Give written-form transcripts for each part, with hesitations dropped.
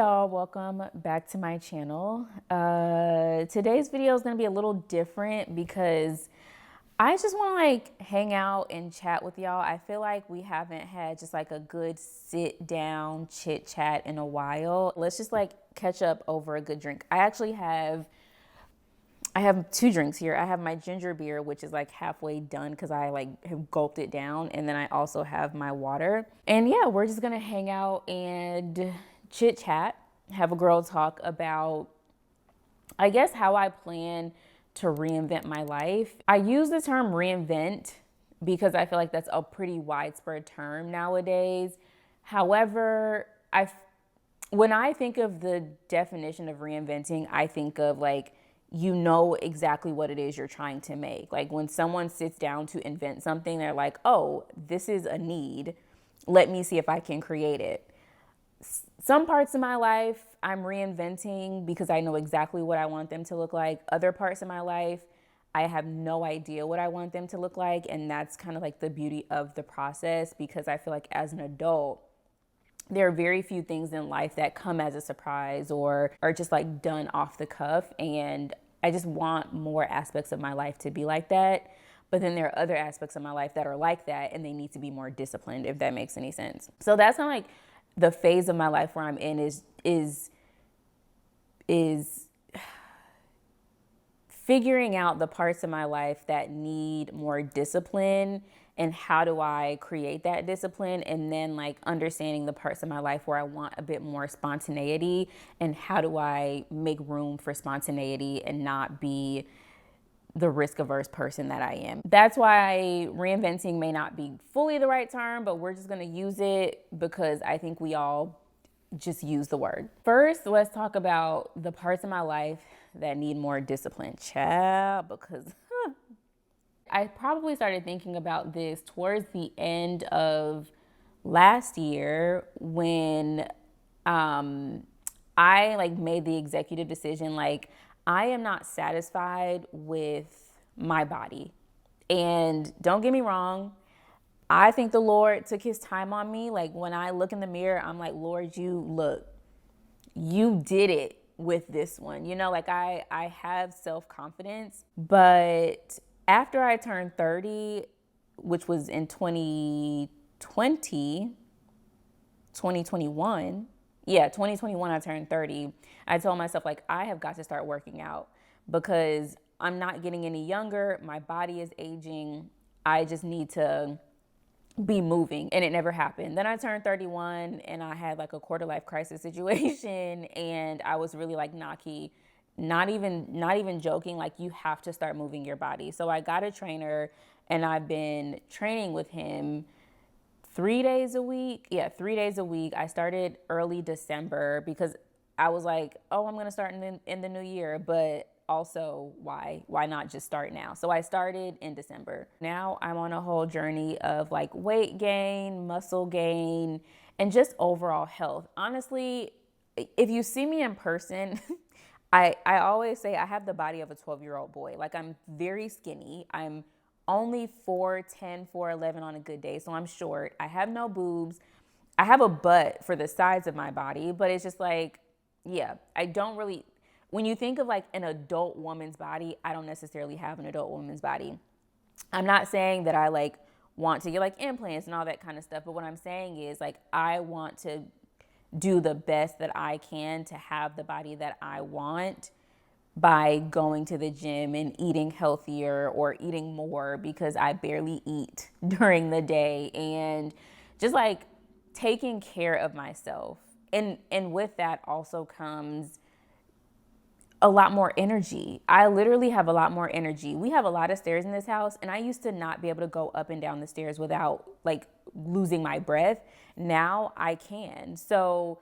y'all, welcome back to my channel. Today's video is gonna be a little different because I just wanna hang out and chat with y'all. I feel like we haven't had just a good sit down chit chat in a while. Let's just catch up over a good drink. I have two drinks here. I have my ginger beer, which is halfway done because I have gulped it down. And then I also have my water. And yeah, we're just gonna hang out and chit chat, have a girl talk about, I guess, how I plan to reinvent my life. I use the term reinvent because I feel like that's a pretty widespread term nowadays. However, when I think of the definition of reinventing, I think of you know exactly what it is you're trying to make. Like when someone sits down to invent something, they're like, oh, this is a need. Let me see if I can create it. Some parts of my life I'm reinventing because I know exactly what I want them to look like. Other parts of my life, I have no idea what I want them to look like. And that's kind of the beauty of the process, because I feel like as an adult, there are very few things in life that come as a surprise or are just done off the cuff. And I just want more aspects of my life to be like that. But then there are other aspects of my life that are like that, and they need to be more disciplined, if that makes any sense. So that's kind of the phase of my life where I'm in is figuring out the parts of my life that need more discipline and how do I create that discipline, and then understanding the parts of my life where I want a bit more spontaneity and how do I make room for spontaneity and not be the risk averse person that I am. That's why reinventing may not be fully the right term, but we're just gonna use it because I think we all just use the word. First, let's talk about the parts of my life that need more discipline, child, because I probably started thinking about this towards the end of last year when I made the executive decision, I am not satisfied with my body. And don't get me wrong, I think the Lord took his time on me. When I look in the mirror, I'm like, Lord, you did it with this one. I have self-confidence, but after I turned 30, which was in 2021, yeah, 2021, I turned 30. I told myself, I have got to start working out because I'm not getting any younger. My body is aging. I just need to be moving, and it never happened. Then I turned 31 and I had a quarter life crisis situation, and I was really Naakie, not even joking, you have to start moving your body. So I got a trainer and I've been training with him 3 days a week. Yeah, 3 days a week. I started early December because I was like, oh, I'm gonna start in the new year, but also why not just start now? So I started in December. Now I'm on a whole journey of weight gain, muscle gain, and just overall health. Honestly, if you see me in person, I always say I have the body of a 12-year-old boy. I'm very skinny. I'm only 4'10", 4'11" on a good day, so I'm short. I have no boobs. I have a butt for the size of my body, but it's just yeah, I don't really, when you think of an adult woman's body, I don't necessarily have an adult woman's body. I'm not saying that I want to get implants and all that kind of stuff, but what I'm saying is I want to do the best that I can to have the body that I want by going to the gym and eating healthier or eating more because I barely eat during the day, and just taking care of myself. And with that also comes a lot more energy. I literally have a lot more energy. We have a lot of stairs in this house, and I used to not be able to go up and down the stairs without losing my breath. Now I can. So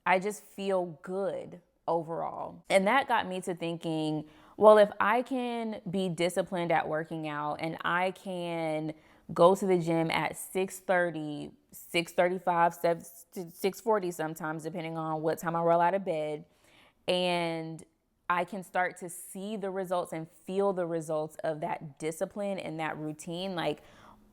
I just feel good overall. And that got me to thinking, well, if I can be disciplined at working out and I can go to the gym at 6:30, 6:35, 6:40 sometimes, depending on what time I roll out of bed, and I can start to see the results and feel the results of that discipline and that routine,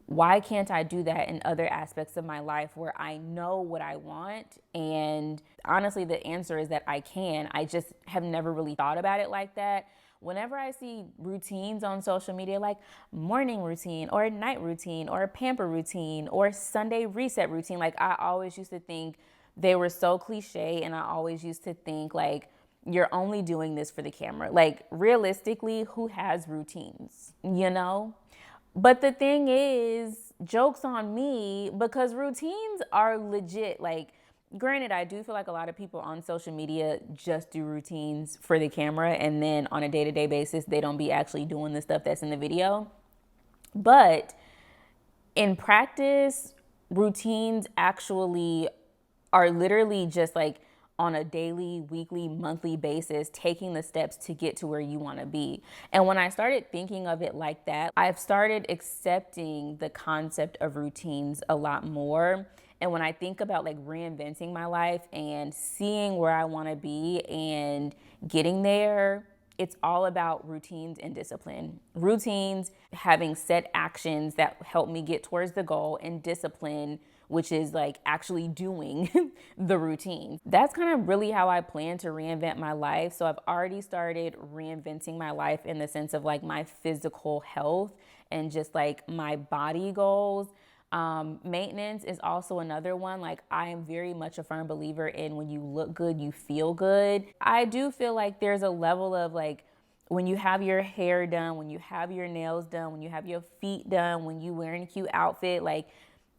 why can't I do that in other aspects of my life where I know what I want? And honestly, the answer is that I can. I just have never really thought about it like that. Whenever I see routines on social media, like morning routine or night routine or pamper routine or Sunday reset routine, like I always used to think they were so cliche. And I always used to think like, you're only doing this for the camera. Like realistically, who has routines, you know? But the thing is, jokes on me, because routines are legit. Like, granted, I do feel like a lot of people on social media just do routines for the camera, and then on a day-to-day basis, they don't be actually doing the stuff that's in the video. But in practice, routines actually are literally just like on a daily, weekly, monthly basis, taking the steps to get to where you want to be. And when I started thinking of it like that, I've started accepting the concept of routines a lot more. And when I think about like reinventing my life and seeing where I want to be and getting there, it's all about routines and discipline. Routines, having set actions that help me get towards the goal, and discipline, which is like actually doing the routine. That's kind of really how I plan to reinvent my life. So I've already started reinventing my life in the sense of like my physical health and just like my body goals. Maintenance is also another one. Like I am very much a firm believer in when you look good, you feel good. I do feel like there's a level of like when you have your hair done, when you have your nails done, when you have your feet done, when you wearing a cute outfit, like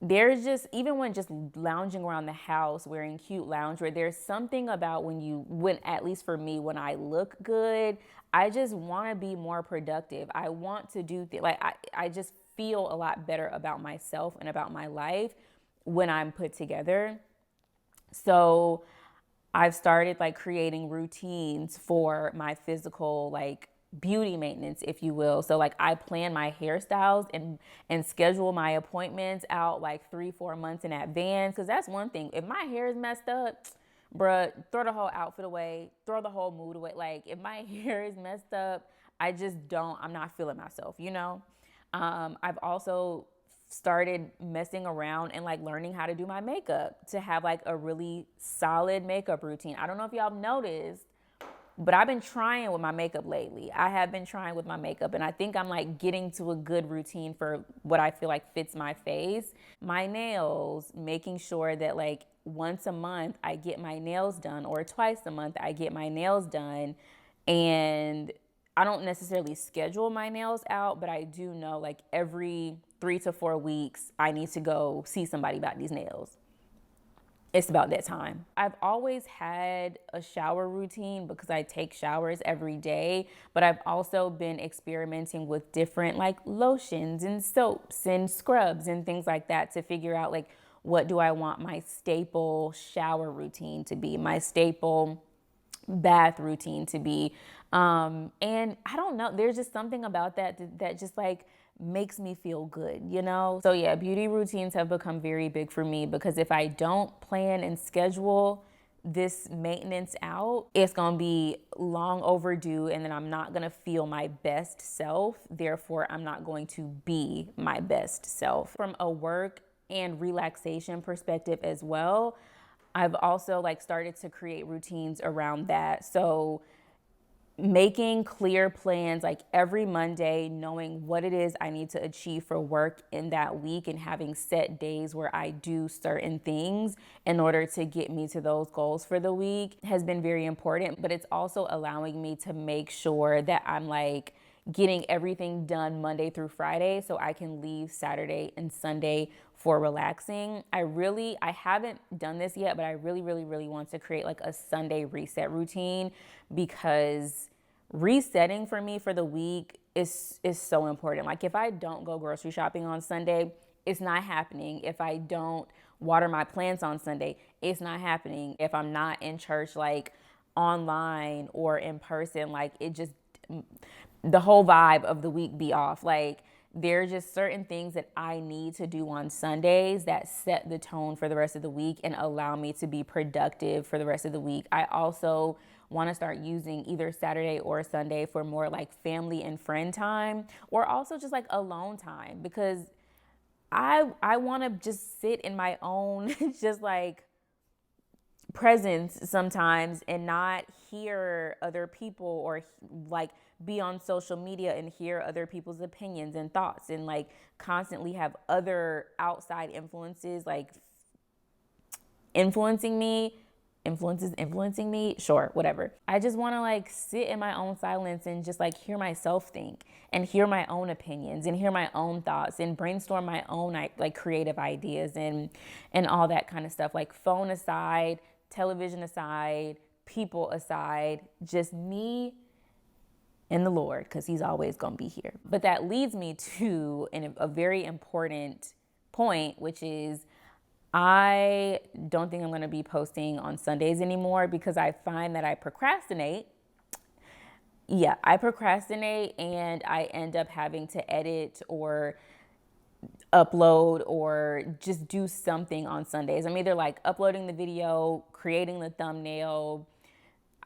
there's just, even when just lounging around the house wearing cute loungewear, there's something about when at least for me, when I look good, I just want to be more productive. I want to do like I just feel a lot better about myself and about my life when I'm put together. So I've started like creating routines for my physical like beauty maintenance, if you will. So like I plan my hairstyles and schedule my appointments out like 3-4 months in advance. Cause that's one thing. If my hair is messed up, bruh, throw the whole outfit away, throw the whole mood away. Like if my hair is messed up, I'm not feeling myself, you know? I've also started messing around and like learning how to do my makeup to have like a really solid makeup routine. I don't know if y'all have noticed, but I've been trying with my makeup lately. I have been trying with my makeup, and I think I'm like getting to a good routine for what I feel like fits my face. My nails, making sure that like once a month I get my nails done, or twice a month I get my nails done. And I don't necessarily schedule my nails out, but I do know like every 3 to 4 weeks I need to go see somebody about these nails. It's about that time. I've always had a shower routine because I take showers every day, but I've also been experimenting with different like lotions and soaps and scrubs and things like that to figure out like what do I want my staple shower routine to be, my staple bath routine to be. And I don't know, there's just something about that just like makes me feel good, you know? So yeah, beauty routines have become very big for me because if I don't plan and schedule this maintenance out, it's gonna be long overdue, and then I'm not gonna feel my best self. Therefore, I'm not going to be my best self. From a work and relaxation perspective as well, I've also like started to create routines around that. So making clear plans like every Monday, knowing what it is I need to achieve for work in that week, and having set days where I do certain things in order to get me to those goals for the week has been very important. But it's also allowing me to make sure that I'm like getting everything done Monday through Friday so I can leave Saturday and Sunday for relaxing. I haven't done this yet, but I really want to create like a Sunday reset routine, because resetting for me for the week is so important. Like if I don't go grocery shopping on Sunday, it's not happening. If I don't water my plants on Sunday, it's not happening. If I'm not in church like online or in person, like it just, the whole vibe of the week be off. Like there are just certain things that I need to do on Sundays that set the tone for the rest of the week and allow me to be productive for the rest of the week. I also want to start using either Saturday or Sunday for more like family and friend time, or also just like alone time, because I want to just sit in my own just like presence sometimes and not hear other people or like be on social media and hear other people's opinions and thoughts and like constantly have other outside influences like influencing me influences influencing me, sure, whatever. I just want to like sit in my own silence and just like hear myself think and hear my own opinions and hear my own thoughts and brainstorm my own like creative ideas and all that kind of stuff. Like phone aside, television aside, people aside, just me and the Lord, because he's always going to be here. But that leads me to a very important point, which is I don't think I'm going to be posting on Sundays anymore because I find that I procrastinate. Yeah, I procrastinate and I end up having to edit or upload or just do something on Sundays. I'm either like uploading the video, creating the thumbnail,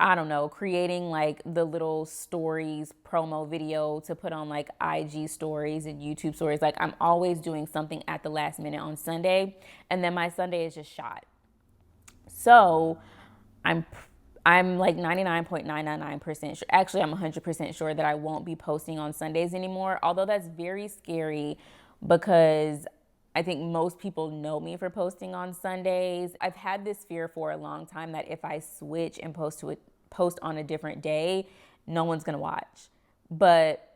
I don't know, creating like the little stories promo video to put on like IG stories and YouTube stories. Like I'm always doing something at the last minute on Sunday, and then my Sunday is just shot. So I'm I'm like 99.999% sure. Actually, I'm 100% sure that I won't be posting on Sundays anymore. Although that's very scary because I think most people know me for posting on Sundays. I've had this fear for a long time that if I switch and post on a different day, no one's gonna watch. But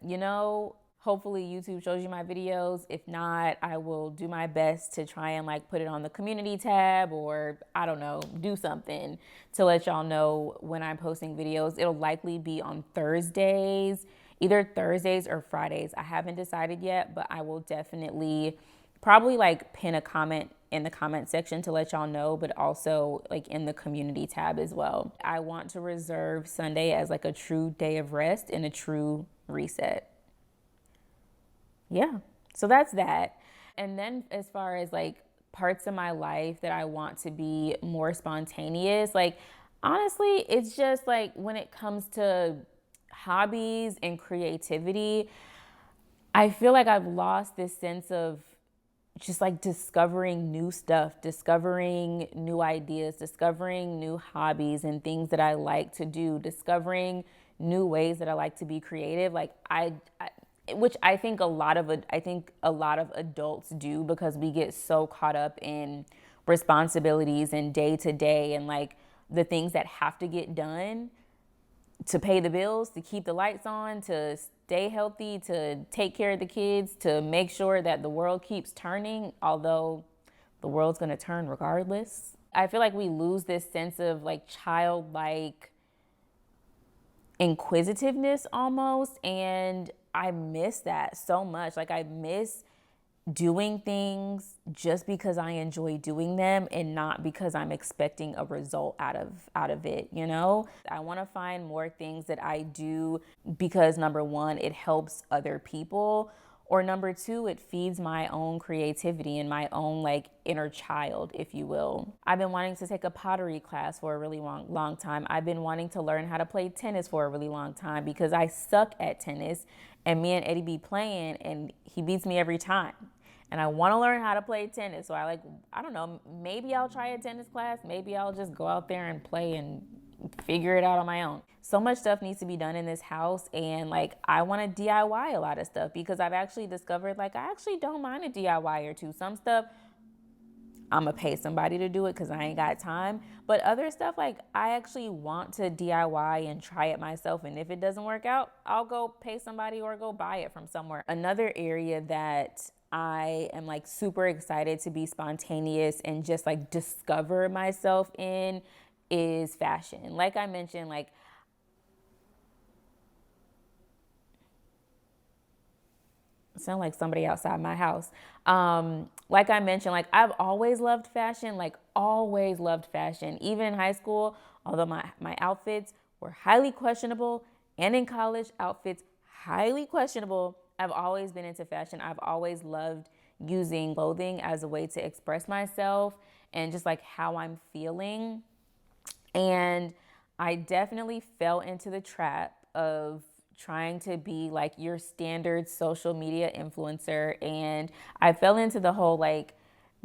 hopefully YouTube shows you my videos. If not, I will do my best to try and like put it on the community tab or I don't know, do something to let y'all know when I'm posting videos. It'll likely be on Thursdays, either Thursdays or Fridays. I haven't decided yet, but I will definitely probably like pin a comment in the comment section to let y'all know, but also like in the community tab as well. I want to reserve Sunday as like a true day of rest and a true reset. Yeah, so that's that. And then as far as like parts of my life that I want to be more spontaneous, like honestly, it's just like when it comes to hobbies and creativity, I feel like I've lost this sense of just like discovering new stuff, discovering new ideas, discovering new hobbies and things that I like to do, discovering new ways that I like to be creative. Like which I think a lot of adults do because we get so caught up in responsibilities and day to day and like the things that have to get done to pay the bills, to keep the lights on, to stay healthy, to take care of the kids, to make sure that the world keeps turning, although the world's gonna turn regardless. I feel like we lose this sense of like childlike inquisitiveness almost, and I miss that so much. Like I miss doing things just because I enjoy doing them and not because I'm expecting a result out of it, I want to find more things that I do because number one, it helps other people, or number two, it feeds my own creativity and my own like inner child, if you will. I've been wanting to take a pottery class for a really long time. I've been wanting to learn how to play tennis for a really long time because I suck at tennis and me and Eddie be playing and he beats me every time. And I want to learn how to play tennis. So I don't know, maybe I'll try a tennis class. Maybe I'll just go out there and play and figure it out on my own. So much stuff needs to be done in this house. And like, I want to DIY a lot of stuff because I've actually discovered like, I actually don't mind a DIY or two. Some stuff, I'm going to pay somebody to do it because I ain't got time. But other stuff, like I actually want to DIY and try it myself. And if it doesn't work out, I'll go pay somebody or go buy it from somewhere. Another area that I am like super excited to be spontaneous and just like discover myself in is fashion. Like I mentioned, like sound like somebody outside my house. Like I mentioned, like I've always loved fashion, like always loved fashion. Even in high school, although my outfits were highly questionable, and in college, outfits highly questionable, I've always been into fashion. I've always loved using clothing as a way to express myself and just like how I'm feeling. And I definitely fell into the trap of trying to be like your standard social media influencer, and I fell into the whole like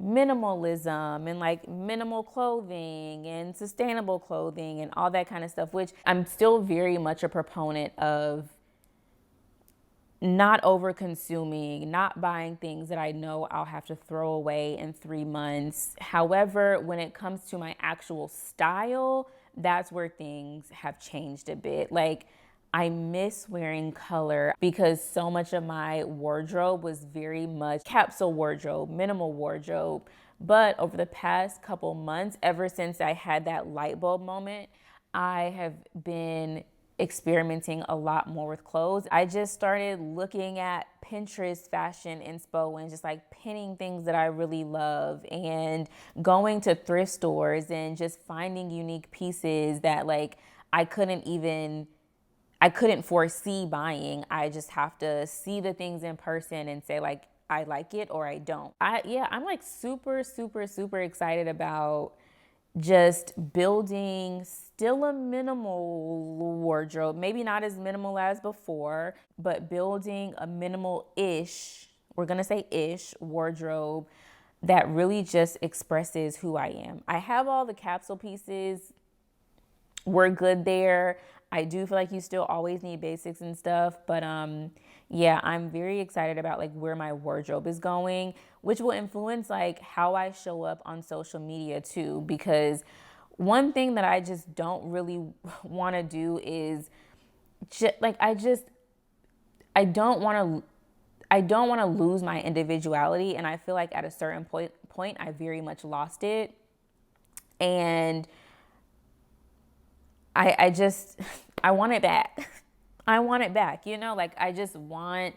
minimalism and like minimal clothing and sustainable clothing and all that kind of stuff, which I'm still very much a proponent of not over consuming, not buying things that I know I'll have to throw away in 3 months. However, when it comes to my actual style, that's where things have changed a bit. Like, I miss wearing color because so much of my wardrobe was very much capsule wardrobe, minimal wardrobe. But over the past couple months, ever since I had that light bulb moment, I have been experimenting a lot more with clothes. I just started looking at Pinterest fashion inspo and just like pinning things that I really love and going to thrift stores and just finding unique pieces that like I couldn't even I couldn't foresee buying. I just have to see the things in person and say like I like it or I don't. I'm like super excited about just building still a minimal wardrobe, maybe not as minimal as before, but building a minimal-ish, we're gonna say ish, wardrobe that really just expresses who I am. I have all the capsule pieces, we're good there. I do feel like you still always need basics and stuff, but yeah, I'm very excited about like where my wardrobe is going, which will influence like how I show up on social media too, because one thing that I just don't really want to do is I don't want to lose my individuality, and I feel like at a certain point I very much lost it. And I just, I want it back. I want it back, like I just want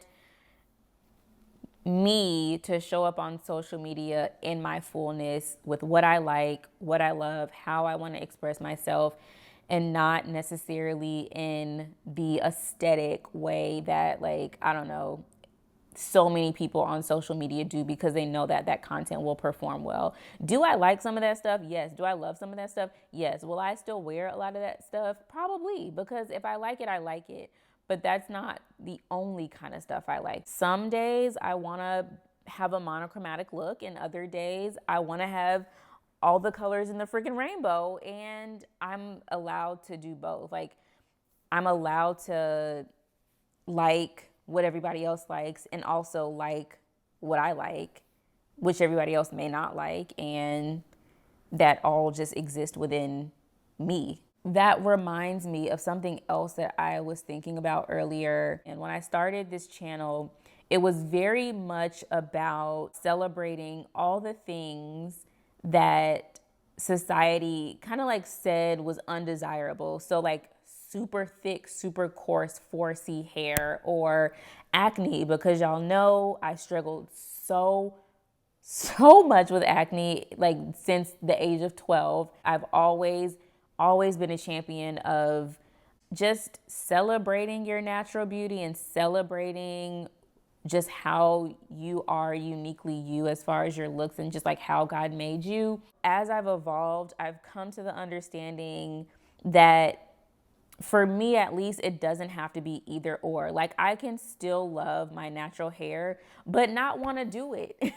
me to show up on social media in my fullness with what I like, what I love, how I want to express myself, and not necessarily in the aesthetic way that, like, I don't know, so many people on social media do because they know that that content will perform well. Do I like some of that stuff? Yes. Do I love some of that stuff? Yes. Will I still wear a lot of that stuff? Probably, because if I like it, I like it. But that's not the only kind of stuff I like. Some days I want to have a monochromatic look, and other days I want to have all the colors in the freaking rainbow, and I'm allowed to do both. Like, I'm allowed to like what everybody else likes and also like what I like, which everybody else may not like, and that all just exist within me. That reminds me of something else that I was thinking about earlier. And when I started this channel, it was very much about celebrating all the things that society kind of like said was undesirable. So like super thick, super coarse 4C hair, or acne, because y'all know I struggled so much with acne like since the age of 12. I've always been a champion of just celebrating your natural beauty and celebrating just how you are uniquely you as far as your looks and just like how God made you. As I've evolved, I've come to the understanding that for me at least, it doesn't have to be either or. Like, I can still love my natural hair, but not want to do it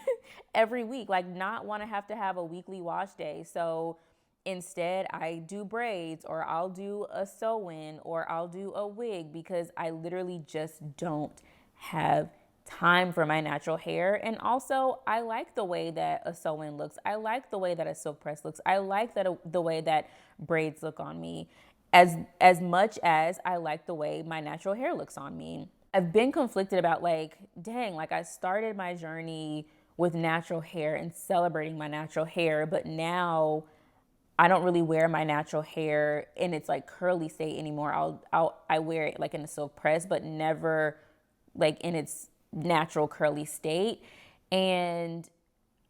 every week. Like, not want to have a weekly wash day. So instead, I do braids, or I'll do a sew-in, or I'll do a wig, because I literally just don't have time for my natural hair. And also, I like the way that a sew-in looks. I like the way that a silk press looks. I like the way that braids look on me, as much as I like the way my natural hair looks on me. I've been conflicted about like, dang, like I started my journey with natural hair and celebrating my natural hair, but now I don't really wear my natural hair in its like curly state anymore. I wear it like in a silk press, but never like in its natural curly state. And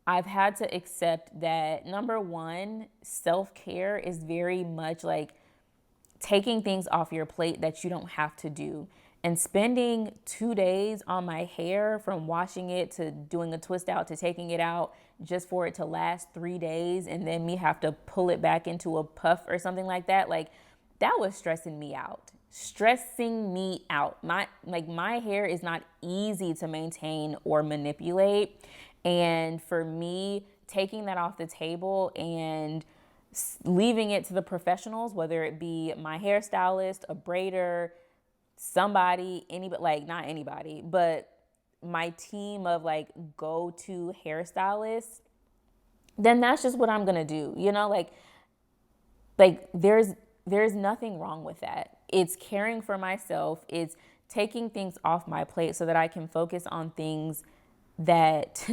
I've had to accept that, number one, self-care is very much like taking things off your plate that you don't have to do. And spending 2 days on my hair, from washing it to doing a twist out to taking it out, just for it to last 3 days and then me have to pull it back into a puff or something like that. Like, that was stressing me out. My hair is not easy to maintain or manipulate. And for me, taking that off the table and leaving it to the professionals, whether it be my hairstylist, a braider, somebody, anybody, like not anybody, but my team of like go-to hairstylists, then that's just what I'm gonna do. Like there's nothing wrong with that. It's caring for myself. It's taking things off my plate so that I can focus on things that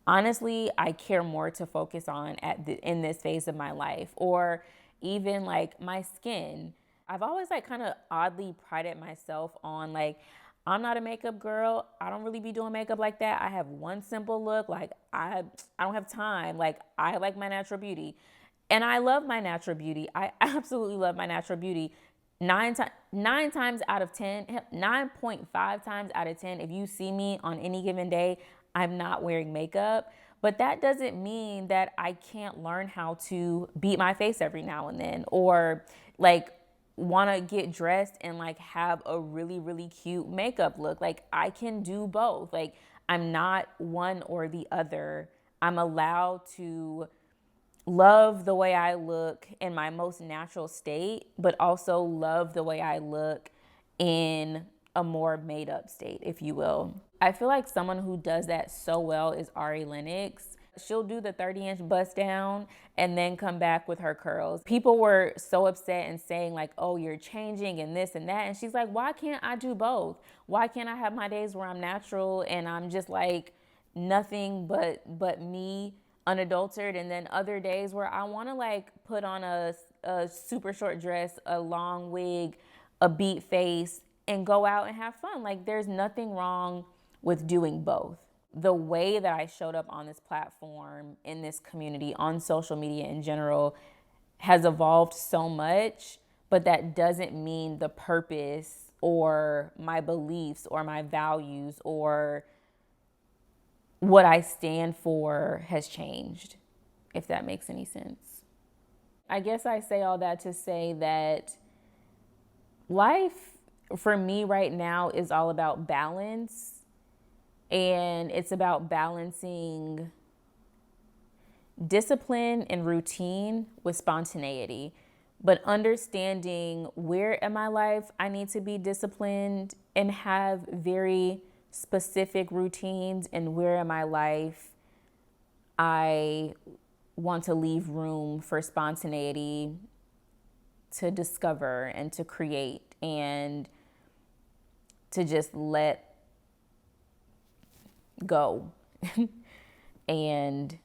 honestly I care more to focus on in this phase of my life. Or even like my skin. I've always like kind of oddly prided myself on like, I'm not a makeup girl. I don't really be doing makeup like that. I have one simple look. Like I don't have time. Like I like my natural beauty. And I love my natural beauty. I absolutely love my natural beauty. 9 times out of 10, 9.5 times out of 10, if you see me on any given day, I'm not wearing makeup. But that doesn't mean that I can't learn how to beat my face every now and then, or like want to get dressed and like have a really, really cute makeup look. Like I can do both. Like I'm not one or the other. I'm allowed to love the way I look in my most natural state, but also love the way I look in a more made up state, if you will. I feel like someone who does that so well is Ari Lennox. She'll do the 30-inch bust down and then come back with her curls. People were so upset and saying like, oh, you're changing and this and that. And she's like, why can't I do both? Why can't I have my days where I'm natural and I'm just like nothing but me, unadulterated, and then other days where I want to like put on a super short dress, a long wig, a beat face, and go out and have fun. Like there's nothing wrong with doing both. The way that I showed up on this platform, in this community, on social media in general, has evolved so much, but that doesn't mean the purpose or my beliefs or my values or what I stand for has changed, if that makes any sense. I guess I say all that to say that life for me right now is all about balance, and it's about balancing discipline and routine with spontaneity, but understanding where in my life I need to be disciplined and have very specific routines, and where in my life I want to leave room for spontaneity to discover and to create and to just let go. And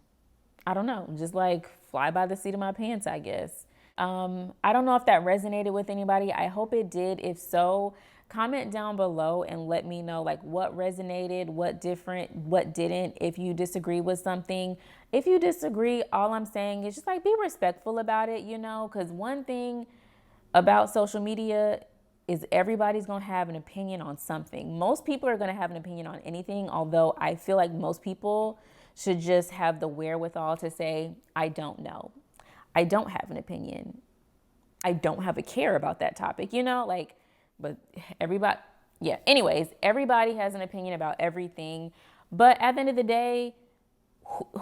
I don't know, just like fly by the seat of my pants, I guess. I don't know if that resonated with anybody. I hope it did. If so, comment down below and let me know like what resonated, what different, what didn't. If you disagree with something, if you disagree, all I'm saying is just like be respectful about it, because one thing about social media is everybody's going to have an opinion on something. Most people are going to have an opinion on anything, although I feel like most people should just have the wherewithal to say, I don't know. I don't have an opinion. I don't have a care about that topic, but everybody, yeah. Anyways, everybody has an opinion about everything. But at the end of the day,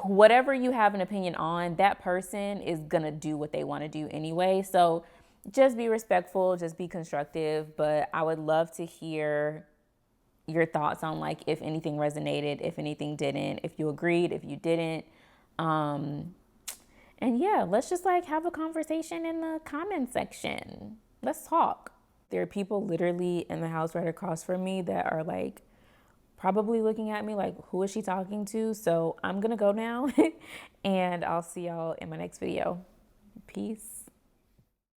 whatever you have an opinion on, that person is going to do what they want to do anyway. So just be respectful, just be constructive. But I would love to hear your thoughts on like if anything resonated, if anything didn't, if you agreed, if you didn't. And yeah, let's just like have a conversation in the comment section. Let's talk. There are people literally in the house right across from me that are like probably looking at me like, who is she talking to? So I'm gonna go now and I'll see y'all in my next video. Peace.